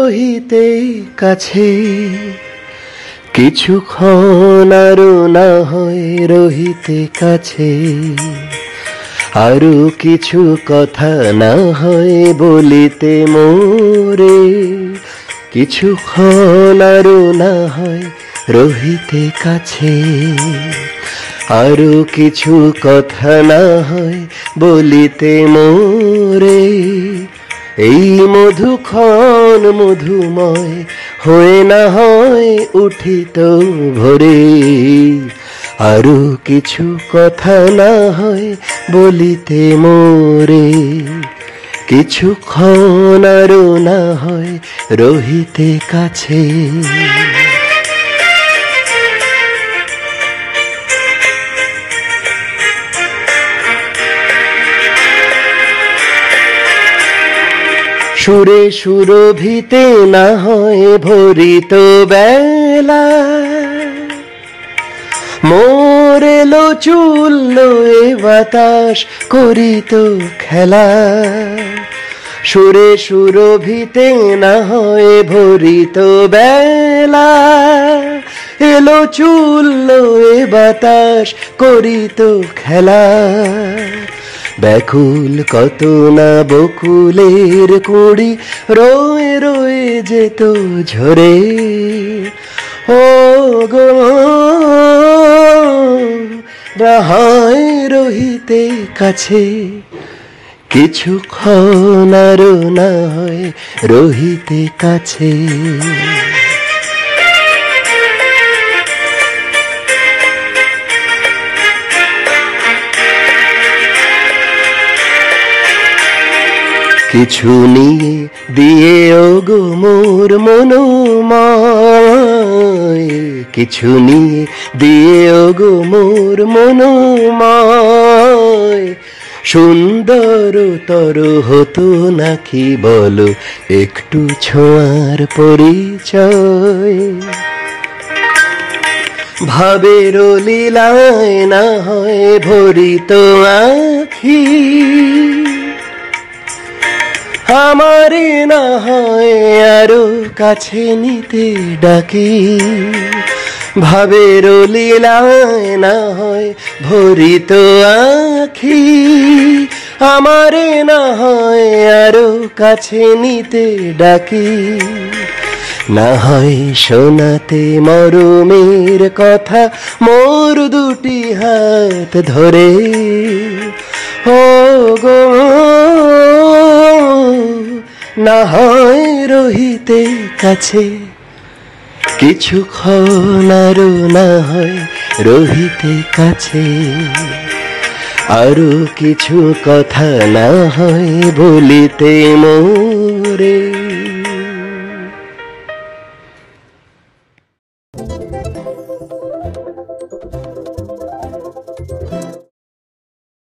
রহিতে কাছে, কিছুক্ষণ আরো না হয় রহিতে কাছে, আরো কিছু কথা না হয় বলিতে মোরে, কিছুক্ষণ আরো না হয় রহিতে কাছে, আরো কিছু কথা না হয় বলিতে মোরে। এই মধুক্ষণ মধুময় হয়ে না হয় উঠিত ভোরে, আরো কিছু কথা না হয় বলিতে মোরে, কিছুক্ষণ আরো না হয় রহিতে কাছে। সুরে সুরভিতে না হয় ভরিত বেলা, মোর এলো চুল্লো এ বাতাস করিত খেলা। সুরে সুরভিতে না হয় ভরিত বেলা, এলো চুল্লো এ বাতাস করিত খেলা। ব্যাকুল কত না বকুলের কুড়ি রয়ে রয়ে যেত ঝরে, ও গো না হয় রহিতে কাছে, কিছুক্ষণ আরো না হয় রহিতে কাছে। কিছু নিয়ে দিয়ে ওগো মোর মনোময়, কিছু নিয়ে দিয়ে ওগো মোর মনোময়, সুন্দর তর হতো নাকি বলো একটু ছোঁয়ার পরিচয়। ভাবের লীলায় না হয় ভরিত আখি, আমারে না হয় আরো কাছে নিতে ডাকি। ভাবের লীলায় না হয় ভরিত আখি, আমারে না হয় আরো কাছে নিতে ডাকি। না হয় শোনাতে মরমের কথা মোর দুটি হাত ধরে, ও গো না হয় রহিতে কাছে, কিছুক্ষণ আরো না হয় রহিতে কাছে, আরো কিছু কথা না হয় বলিতে মোরে।